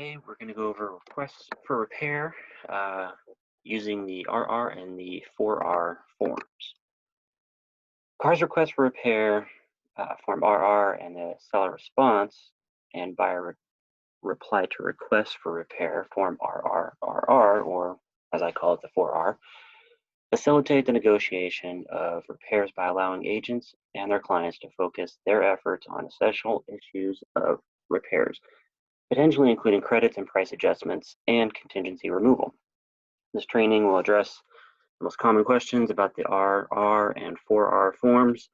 Today we're going to go over requests for repair using the RR and the 4R forms. Car's request for repair, form RR, and the seller response and buyer reply to request for repair, form RRRR, or as I call it, the 4R, facilitate the negotiation of repairs by allowing agents and their clients to focus their efforts on essential issues of repairs, potentially including credits and price adjustments and contingency removal. This training will address the most common questions about the RR and 4R forms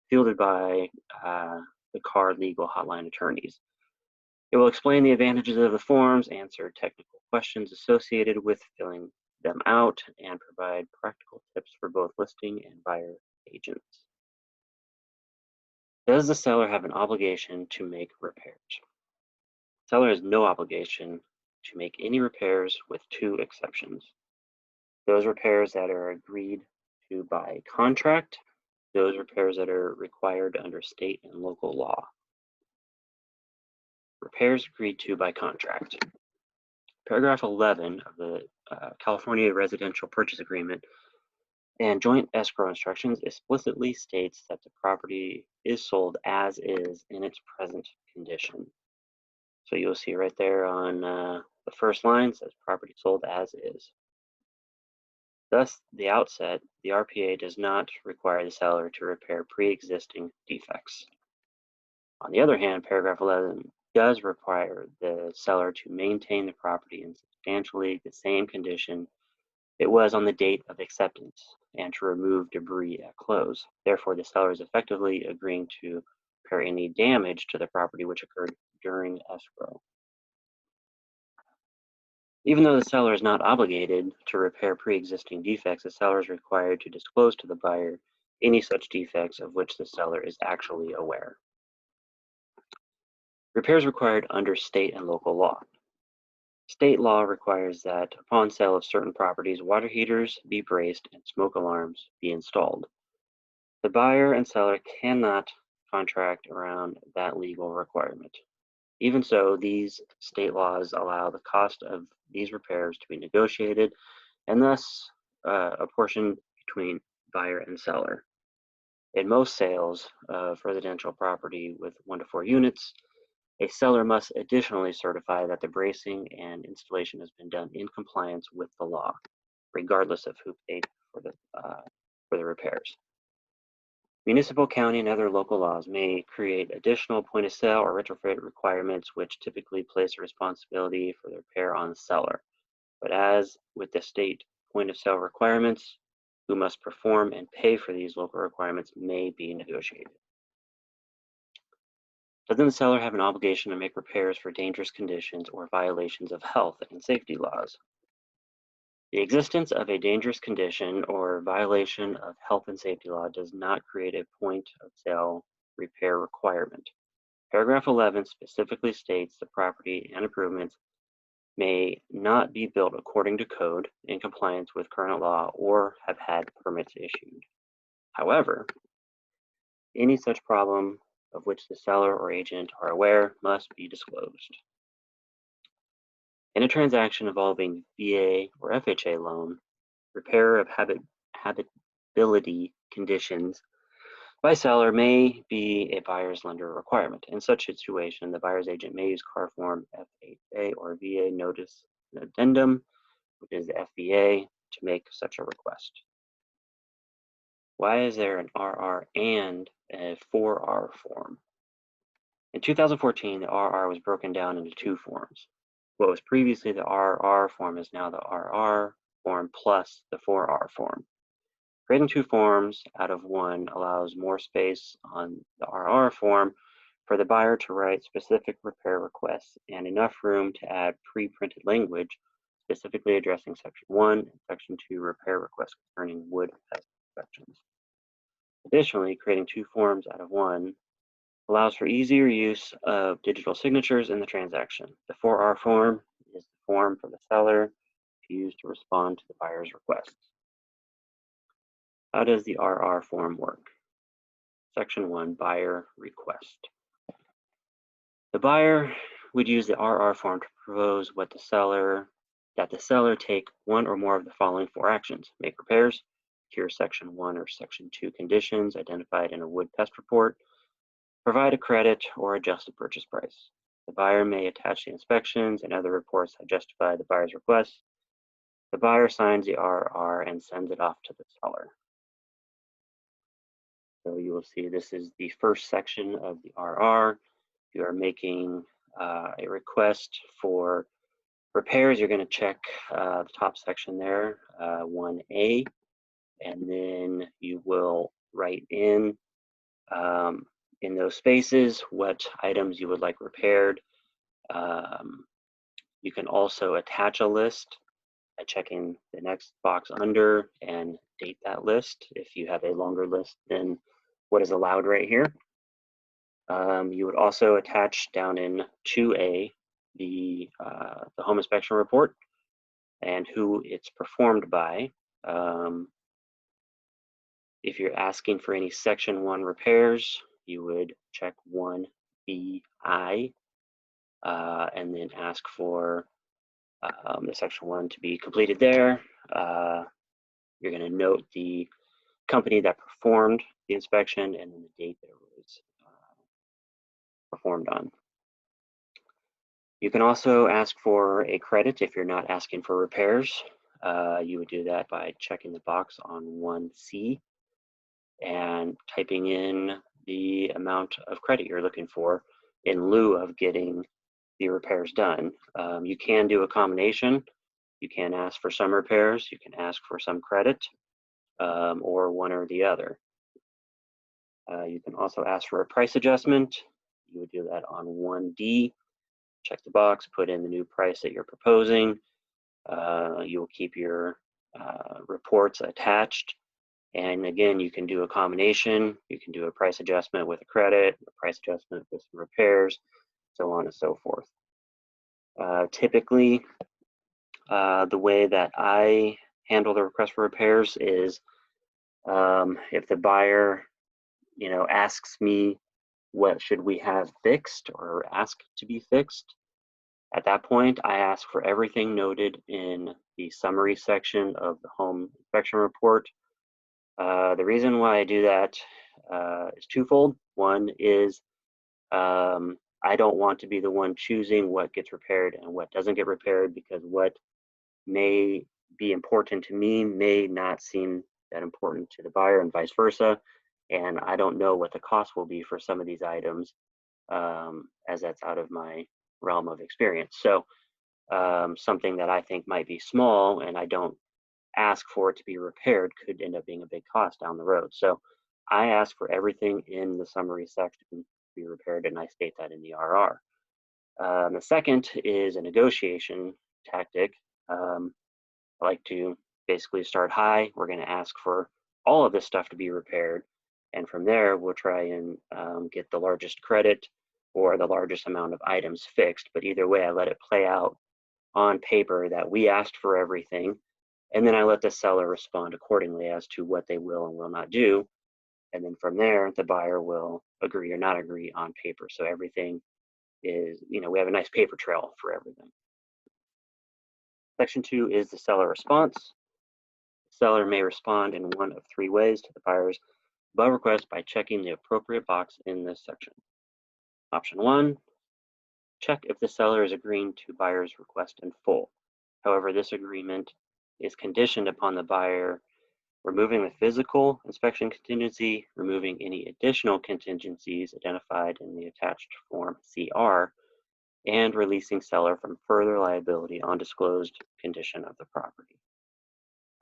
fielded by the CAR legal hotline attorneys. It will explain the advantages of the forms, answer technical questions associated with filling them out, and provide practical tips for both listing and buyer agents. Does the seller have an obligation to make repairs? Seller has no obligation to make any repairs with two exceptions. Those repairs that are agreed to by contract, those repairs that are required under state and local law. Repairs agreed to by contract. Paragraph 11 of the California Residential Purchase Agreement and Joint Escrow Instructions explicitly states that the property is sold as is in its present condition. So you'll see right there on the first line says property sold as is. Thus, the outset, the RPA does not require the seller to repair pre-existing defects. On the other hand, paragraph 11 does require the seller to maintain the property in substantially the same condition it was on the date of acceptance and to remove debris at close. Therefore, the seller is effectively agreeing to repair any damage to the property which occurred during escrow. Even though the seller is not obligated to repair pre-existing defects, the seller is required to disclose to the buyer any such defects of which the seller is actually aware. Repairs required under state and local law. State law requires that upon sale of certain properties, water heaters be braced and smoke alarms be installed. The buyer and seller cannot contract around that legal requirement. Even so, these state laws allow the cost of these repairs to be negotiated and thus apportioned between buyer and seller. In most sales of residential property with 1 to 4 units, a seller must additionally certify that the bracing and installation has been done in compliance with the law, regardless of who paid for the repairs. Municipal, county, and other local laws may create additional point of sale or retrofit requirements which typically place the responsibility for the repair on the seller. But as with the state point of sale requirements, who must perform and pay for these local requirements may be negotiated. Doesn't the seller have an obligation to make repairs for dangerous conditions or violations of health and safety laws? The existence of a dangerous condition or violation of health and safety law does not create a point of sale repair requirement. Paragraph 11 specifically states the property and improvements may not be built according to code in compliance with current law or have had permits issued. However, any such problem of which the seller or agent are aware must be disclosed. In a transaction involving VA or FHA loan, repair of habitability conditions by seller may be a buyer's lender requirement. In such a situation, the buyer's agent may use CAR form FHA or VA notice and addendum, which is the FVA, to make such a request. Why is there an RR and a 4R form? In 2014, the RR was broken down into 2 forms. What was previously the RR form is now the RR form plus the 4R form. Creating 2 forms out of one allows more space on the RR form for the buyer to write specific repair requests and enough room to add pre-printed language specifically addressing Section 1 and Section 2 repair requests concerning wood pest inspections. Additionally, creating 2 forms out of one allows for easier use of digital signatures in the transaction. The 4R form is the form for the seller to use to respond to the buyer's requests. How does the RR form work? Section 1, buyer request. The buyer would use the RR form to propose that the seller take one or more of the following 4 actions: make repairs, cure Section 1 or Section 2 conditions identified in a wood pest report, provide a credit, or adjust the purchase price. The buyer may attach the inspections and other reports that justify the buyer's request. The buyer signs the RR and sends it off to the seller. So you will see this is the first section of the RR. You are making a request for repairs. You're going to check the top section there, 1A, and then you will write in those spaces what items you would like repaired. You can also attach a list by checking the next box under and date that list if you have a longer list than what is allowed right here. You would also attach down in 2A the home inspection report and who it's performed by. If you're asking for any Section 1 repairs, you would check 1BI and then ask for the Section 1 to be completed there. You're going to note the company that performed the inspection and then the date that it was performed on. You can also ask for a credit if you're not asking for repairs. You would do that by checking the box on 1C and typing in the amount of credit you're looking for in lieu of getting the repairs done. You can do a combination. You can ask for some repairs, you can ask for some credit, or one or the other. You can also ask for a price adjustment. You would do that on 1D. Check the box, put in the new price that you're proposing. You will keep your reports attached. And again, you can do a combination. You can do a price adjustment with a credit, a price adjustment with some repairs, so on and so forth. Typically, the way that I handle the request for repairs is if the buyer, asks me what should we have fixed or ask to be fixed, at that point, I ask for everything noted in the summary section of the home inspection report. The reason why I do that is twofold. One is I don't want to be the one choosing what gets repaired and what doesn't get repaired, because what may be important to me may not seem that important to the buyer and vice versa. And I don't know what the cost will be for some of these items, as that's out of my realm of experience. So something that I think might be small and I don't ask for it to be repaired could end up being a big cost down the road. So I ask for everything in the summary section to be repaired, and I state that in the RR. The second is a negotiation tactic. I like to basically start high. We're going to ask for all of this stuff to be repaired, and from there we'll try and get the largest credit or the largest amount of items fixed. But either way, I let it play out on paper that we asked for everything, and then I let the seller respond accordingly as to what they will and will not do. And then from there, the buyer will agree or not agree on paper. So everything is, we have a nice paper trail for everything. Section 2 is the seller response. The seller may respond in one of 3 ways to the buyer's above request by checking the appropriate box in this section. Option 1, check if the seller is agreeing to buyer's request in full. However, this agreement is conditioned upon the buyer removing the physical inspection contingency, removing any additional contingencies identified in the attached form CR, and releasing seller from further liability on disclosed condition of the property.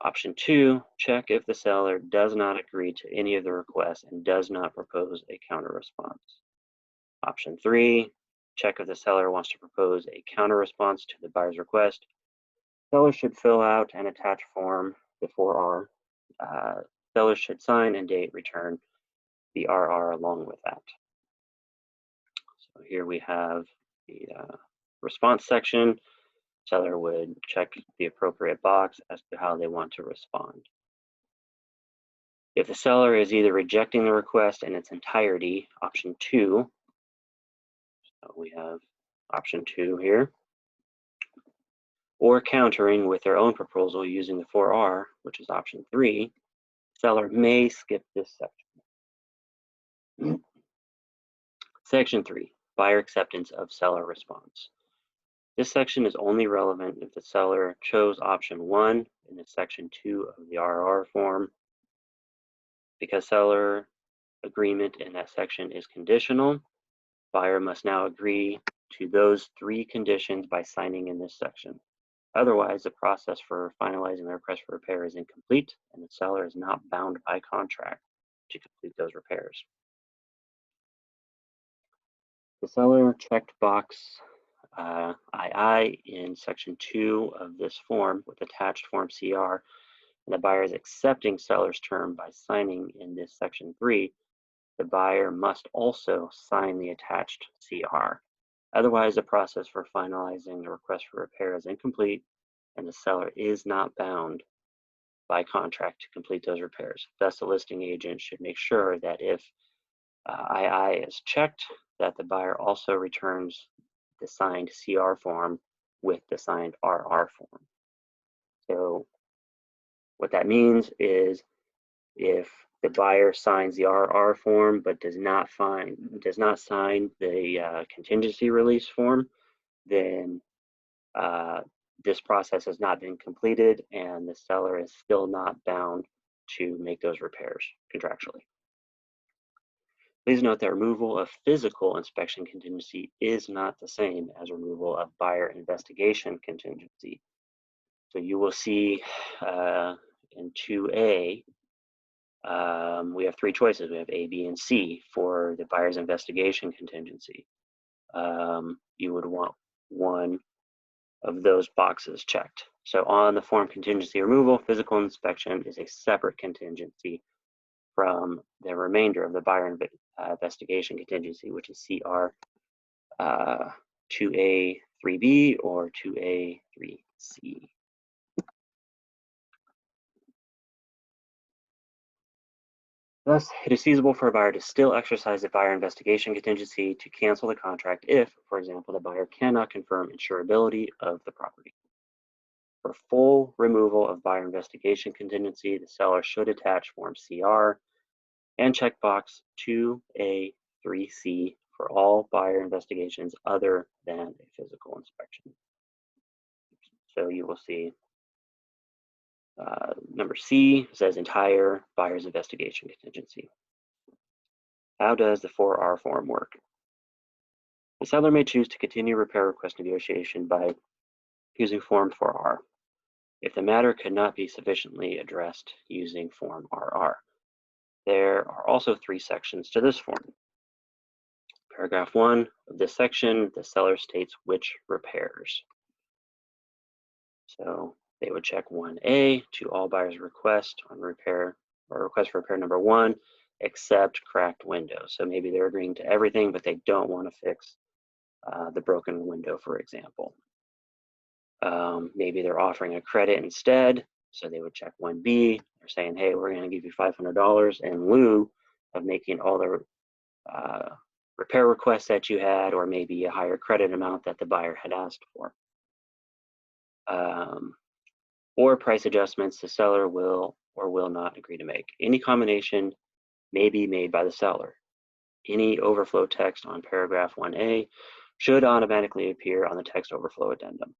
Option 2, check if the seller does not agree to any of the requests and does not propose a counter response. Option 3, check if the seller wants to propose a counter response to the buyer's request. Seller should fill out and attach form, the 4R. Seller should sign and date return the RR along with that. So here we have the response section. Seller would check the appropriate box as to how they want to respond. If the seller is either rejecting the request in its entirety, option 2, so we have option 2 here, or countering with their own proposal using the 4R, which is option 3, seller may skip this section. Section 3, buyer acceptance of seller response. This section is only relevant if the seller chose option 1 in the section 2 of the RR form. Because seller agreement in that section is conditional, buyer must now agree to those 3 conditions by signing in this section. Otherwise, the process for finalizing the request for repair is incomplete, and the seller is not bound by contract to complete those repairs. The seller checked box II in section 2 of this form with attached form CR, and the buyer is accepting seller's term by signing in this section 3. The buyer must also sign the attached CR. Otherwise, the process for finalizing the request for repair is incomplete, and the seller is not bound by contract to complete those repairs. Thus, the listing agent should make sure that if II is checked, that the buyer also returns the signed CR form with the signed RR form. So what that means is if the buyer signs the RR form but does not sign the contingency release form, then this process has not been completed and the seller is still not bound to make those repairs contractually. Please note that removal of physical inspection contingency is not the same as removal of buyer investigation contingency. So you will see in 2A, we have 3 choices. We have A, B, and C for the buyer's investigation contingency. You would want one of those boxes checked. So on the form contingency removal, physical inspection is a separate contingency from the remainder of the buyer investigation contingency, which is CR 2A 3B or 2A 3C. Thus, it is feasible for a buyer to still exercise the buyer investigation contingency to cancel the contract if, for example, the buyer cannot confirm insurability of the property. For full removal of buyer investigation contingency, the seller should attach Form CR and checkbox 2A 3C for all buyer investigations other than a physical inspection. So you will see number C says entire buyer's investigation contingency. How does the 4R form work? The seller may choose to continue repair request negotiation by using Form 4R if the matter could not be sufficiently addressed using Form RR. There are also 3 sections to this form. Paragraph 1 of this section, the seller states which repairs. So they would check 1A to all buyers' request on repair or request for repair number 1, except cracked windows. So maybe they're agreeing to everything, but they don't want to fix the broken window, for example. Maybe they're offering a credit instead. So they would check 1B. They're saying, hey, we're going to give you $500 in lieu of making all the repair requests that you had, or maybe a higher credit amount that the buyer had asked for. Or price adjustments the seller will or will not agree to make. Any combination may be made by the seller. Any overflow text on paragraph 1A should automatically appear on the text overflow addendum.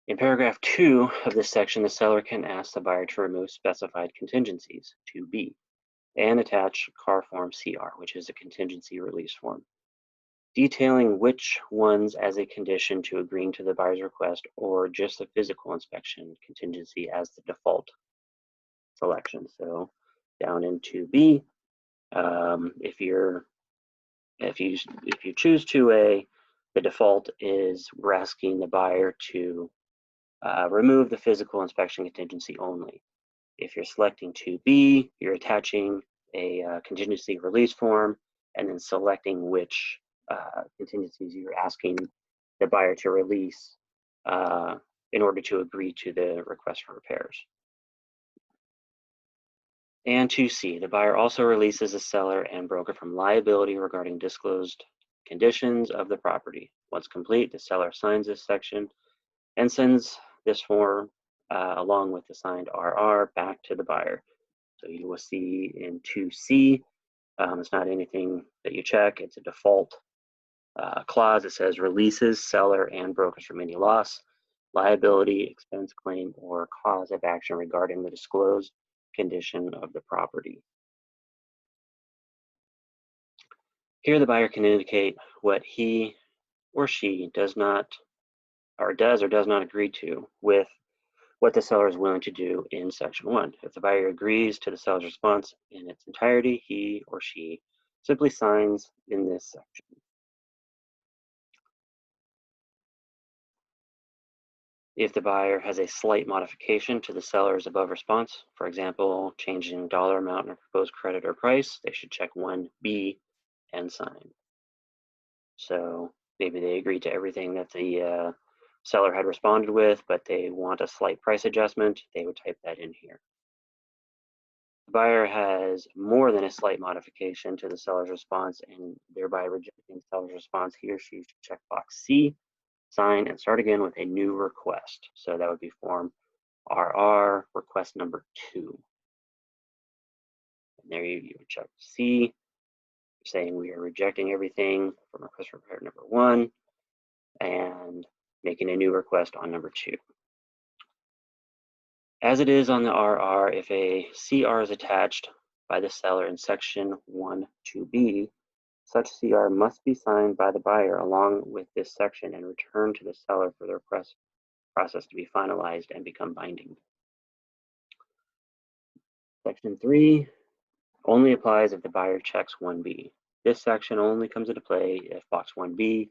In paragraph 2 of this section, the seller can ask the buyer to remove specified contingencies, 2B, and attach CAR form CR, which is a contingency release form, detailing which ones as a condition to agreeing to the buyer's request or just the physical inspection contingency as the default selection. So down in 2B, if you choose 2A, the default is we're asking the buyer to remove the physical inspection contingency only. If you're selecting 2B, you're attaching a contingency release form and then selecting which contingencies you're asking the buyer to release in order to agree to the request for repairs. And 2C, the buyer also releases the seller and broker from liability regarding disclosed conditions of the property. Once complete, the seller signs this section and sends this form along with the signed RR back to the buyer. So you will see in 2C, it's not anything that you check, it's a default clause that says releases seller and brokers from any loss, liability, expense claim, or cause of action regarding the disclosed condition of the property. Here the buyer can indicate what he or she does not or does not agree to with what the seller is willing to do in section 1. If the buyer agrees to the seller's response in its entirety, he or she simply signs in this section. If the buyer has a slight modification to the seller's above response, for example, changing dollar amount or proposed credit or price, they should check 1B and sign. So maybe they agree to everything that the seller had responded with, but they want a slight price adjustment, they would type that in here. The buyer has more than a slight modification to the seller's response and thereby rejecting the seller's response, he or she should check box C, sign, and start again with a new request. So that would be form RR request number 2. And there you would check C, saying we are rejecting everything from request repair number 1 and making a new request on number 2. As it is on the RR, if a CR is attached by the seller in section 1(2)(b), such CR must be signed by the buyer along with this section and returned to the seller for the request process to be finalized and become binding. Section 3 only applies if the buyer checks 1B. This section only comes into play if box 1B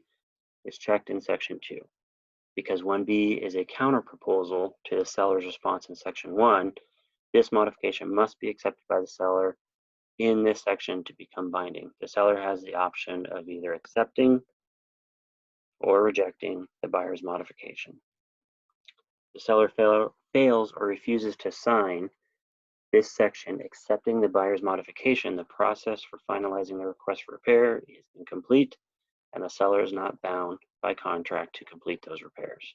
is checked in section 2. Because 1B is a counterproposal to the seller's response in section 1, this modification must be accepted by the seller in this section to become binding. The seller has the option of either accepting or rejecting the buyer's modification. The seller fails or refuses to sign this section accepting the buyer's modification, the process for finalizing the request for repair is incomplete and the seller is not bound by contract to complete those repairs.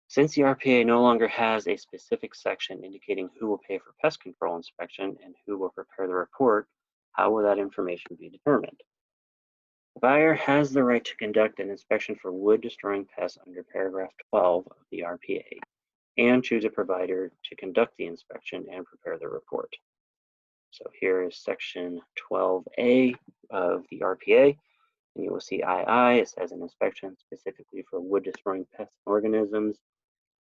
Since the RPA no longer has a specific section indicating who will pay for pest control inspection and who will prepare the report, how will that information be determined? The buyer has the right to conduct an inspection for wood destroying pests under paragraph 12 of the RPA and choose a provider to conduct the inspection and prepare the report. So here is section 12A of the RPA, and you will see II, it says an inspection specifically for wood destroying pest organisms.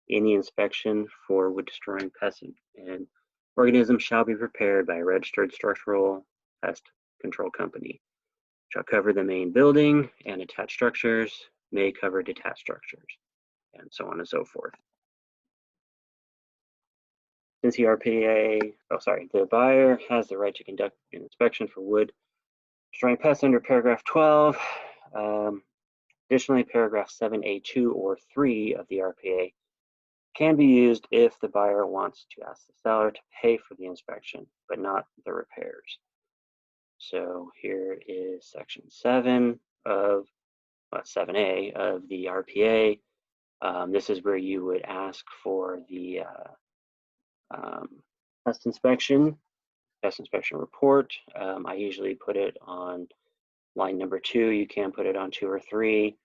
Any inspection for wood destroying pests and organisms shall be prepared by a registered structural pest control company. Shall cover the main building and attached structures, may cover detached structures, and so on and so forth. Since the RPA, the buyer has the right to conduct an inspection for wood destroying pests under paragraph 12. Additionally, paragraph 7A2 or 3 of the RPA can be used if the buyer wants to ask the seller to pay for the inspection, but not the repairs. So here is section 7 of 7A of the RPA. This is where you would ask for the pest inspection report. I usually put it on line number 2. You can put it on 2 or 3.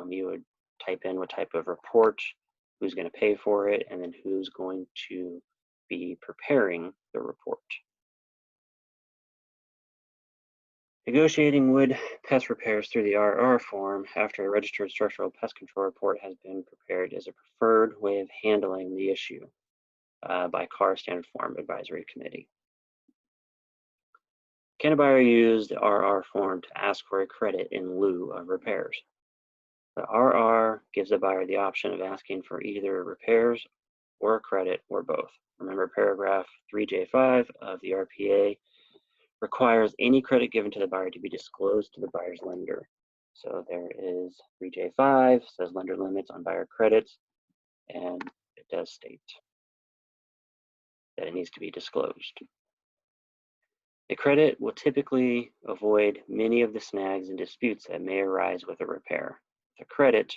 You would type in what type of report, who's going to pay for it, and then who's going to be preparing the report. Negotiating wood pest repairs through the RR form after a registered structural pest control report has been prepared is a preferred way of handling the issue by CAR Standard Form Advisory Committee. Can a buyer use the RR form to ask for a credit in lieu of repairs? The RR gives the buyer the option of asking for either repairs or a credit or both. Remember, paragraph 3J5 of the RPA requires any credit given to the buyer to be disclosed to the buyer's lender. So there is 3J5, says lender limits on buyer credits, and it does state that it needs to be disclosed. A credit will typically avoid many of the snags and disputes that may arise with a repair. With a credit,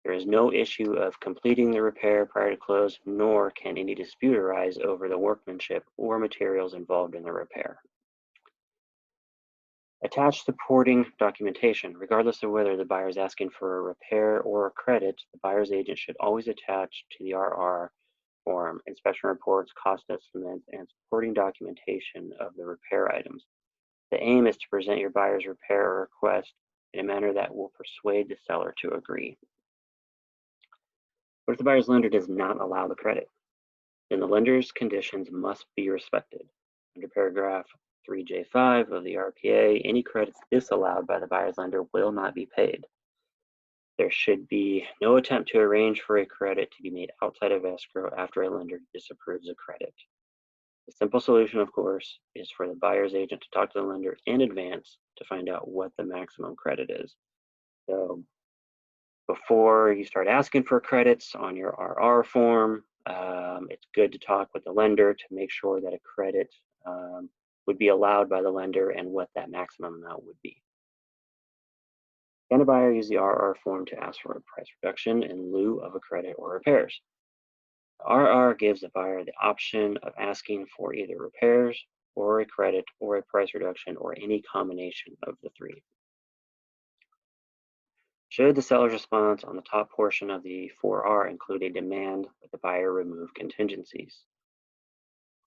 there is no issue of completing the repair prior to close, nor can any dispute arise over the workmanship or materials involved in the repair. Attach supporting documentation. Regardless of whether the buyer is asking for a repair or a credit, the buyer's agent should always attach to the RR form inspection reports, cost estimates, and supporting documentation of the repair items. The aim is to present your buyer's repair or request in a manner that will persuade the seller to agree. What if the buyer's lender does not allow the credit? Then the lender's conditions must be respected. Under paragraph 3J5 of the RPA, any credits disallowed by the buyer's lender will not be paid. There should be no attempt to arrange for a credit to be made outside of escrow after a lender disapproves a credit. The simple solution, of course, is for the buyer's agent to talk to the lender in advance to find out what the maximum credit is. So before you start asking for credits on your RR form, it's good to talk with the lender to make sure that a credit would be allowed by the lender and what that maximum amount would be. Can a buyer use the RR form to ask for a price reduction in lieu of a credit or repairs? The RR gives the buyer the option of asking for either repairs or a credit or a price reduction or any combination of the three. Should the seller's response on the top portion of the 4R include a demand that the buyer remove contingencies?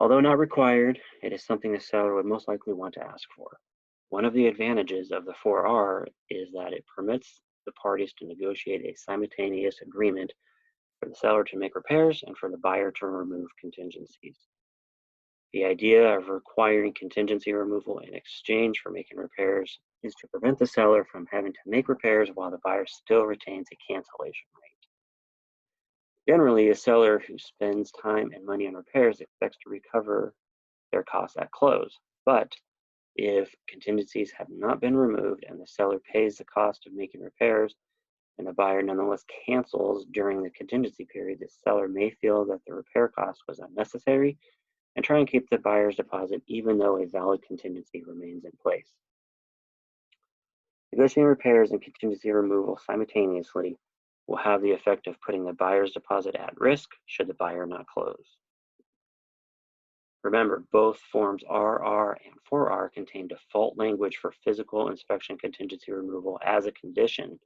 Although not required, it is something the seller would most likely want to ask for. One of the advantages of the 4R is that it permits the parties to negotiate a simultaneous agreement for the seller to make repairs and for the buyer to remove contingencies. The idea of requiring contingency removal in exchange for making repairs is to prevent the seller from having to make repairs while the buyer still retains a cancellation rate. Generally, a seller who spends time and money on repairs expects to recover their costs at close. But if contingencies have not been removed and the seller pays the cost of making repairs and the buyer nonetheless cancels during the contingency period, the seller may feel that the repair cost was unnecessary and try and keep the buyer's deposit even though a valid contingency remains in place. Negotiating repairs and contingency removal simultaneously will have the effect of putting the buyer's deposit at risk should the buyer not close. Remember, both forms RR and 4R contain default language for physical inspection contingency removal as a condition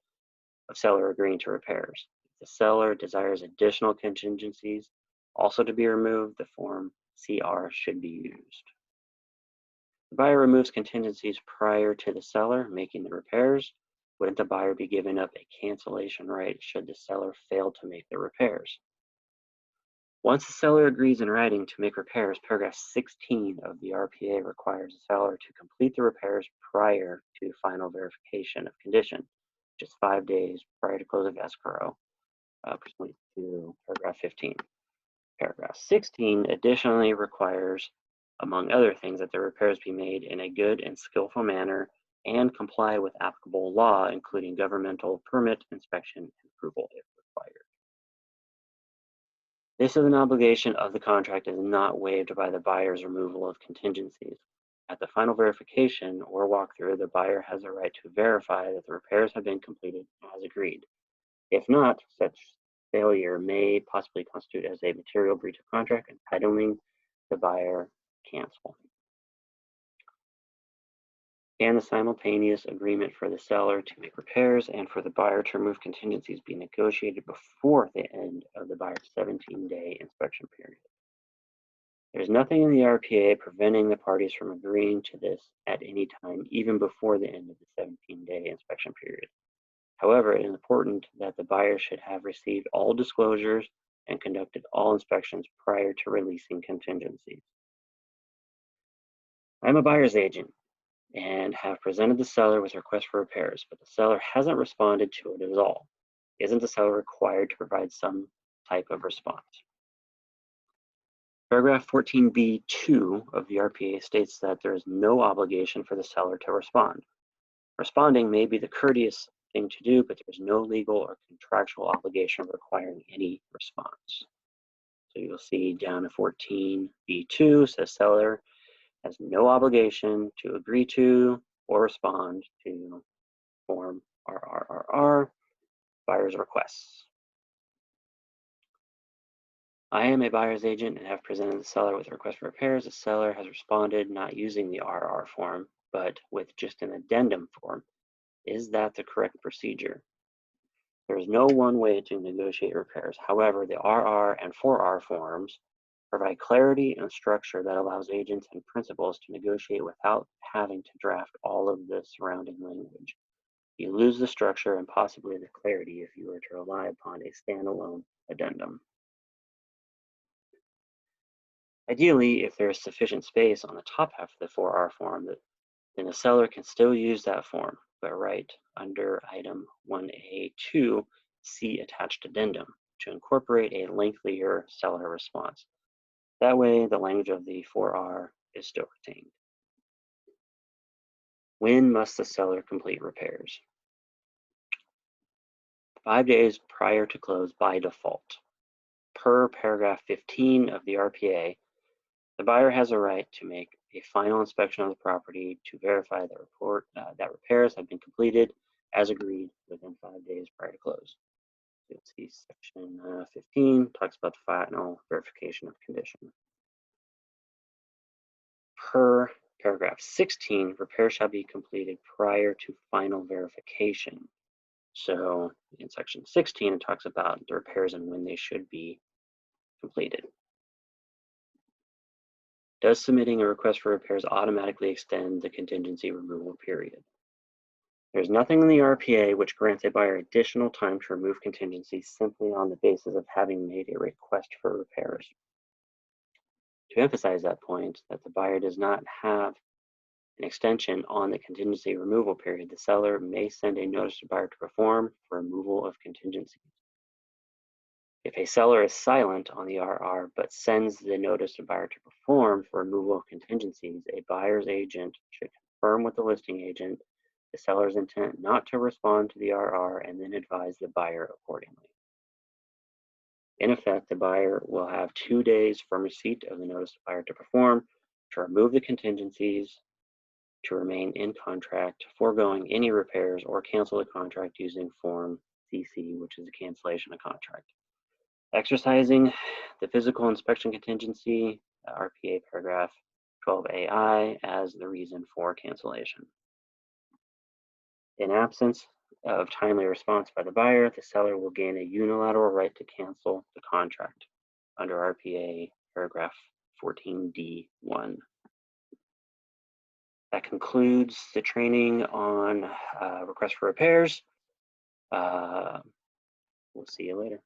of seller agreeing to repairs. If the seller desires additional contingencies also to be removed, the form CR should be used. The buyer removes contingencies prior to the seller making the repairs. Wouldn't the buyer be giving up a cancellation right should the seller fail to make the repairs? Once the seller agrees in writing to make repairs, paragraph 16 of the RPA requires the seller to complete the repairs prior to final verification of condition, which is 5 days prior to close of escrow, pursuant to paragraph 15. Paragraph 16 additionally requires, among other things, that the repairs be made in a good and skillful manner and comply with applicable law, including governmental permit, inspection, and approval if required. This is an obligation of the contract and is not waived by the buyer's removal of contingencies. At the final verification or walkthrough, the buyer has a right to verify that the repairs have been completed as agreed. If not, such failure may possibly constitute as a material breach of contract, entitling the buyer to cancel. Can the simultaneous agreement for the seller to make repairs and for the buyer to remove contingencies be negotiated before the end of the buyer's 17-day inspection period? There's nothing in the RPA preventing the parties from agreeing to this at any time, even before the end of the 17-day inspection period. However, it is important that the buyer should have received all disclosures and conducted all inspections prior to releasing contingencies. I'm a buyer's agent and have presented the seller with a request for repairs, but the seller hasn't responded to it at all. Isn't the seller required to provide some type of response? Paragraph 14b(2) of the RPA states that there is no obligation for the seller to respond. Responding may be the courteous thing to do, but there's no legal or contractual obligation requiring any response. So you'll see down at 14b(2 says seller has no obligation to agree to or respond to Form RRRR buyer's requests. I am a buyer's agent and have presented the seller with a request for repairs. The seller has responded not using the RR form, but with just an addendum form. Is that the correct procedure? There is no one way to negotiate repairs. However, the RR and 4R forms provide clarity and structure that allows agents and principals to negotiate without having to draft all of the surrounding language. You lose the structure and possibly the clarity if you were to rely upon a standalone addendum. Ideally, if there is sufficient space on the top half of the 4R form, then the seller can still use that form, but write under item 1A2, see attached addendum to incorporate a lengthier seller response. That way, the language of the 4R is still retained. When must the seller complete repairs? 5 days prior to close by default. Per paragraph 15 of the RPA, the buyer has a right to make a final inspection of the property to verify that repairs have been completed as agreed within 5 days prior to close. You'll see section 15 talks about the final verification of condition. Per paragraph 16, repairs shall be completed prior to final verification. So in section 16, it talks about the repairs and when they should be completed. Does submitting a request for repairs automatically extend the contingency removal period? There's nothing in the RPA which grants a buyer additional time to remove contingencies simply on the basis of having made a request for repairs. To emphasize that point, that the buyer does not have an extension on the contingency removal period, the seller may send a notice to buyer to perform for removal of contingencies. If a seller is silent on the RR but sends the notice to buyer to perform for removal of contingencies, a buyer's agent should confirm with the listing agent the seller's intent not to respond to the RR and then advise the buyer accordingly. In effect, the buyer will have 2 days from receipt of the notice to buyer to perform to remove the contingencies, to remain in contract, foregoing any repairs, or cancel the contract using Form CC, which is a cancellation of contract. Exercising the physical inspection contingency, RPA paragraph 12AI, as the reason for cancellation. In absence of timely response by the buyer, the seller will gain a unilateral right to cancel the contract under RPA paragraph 14D1. That concludes the training on request for repairs. We'll see you later.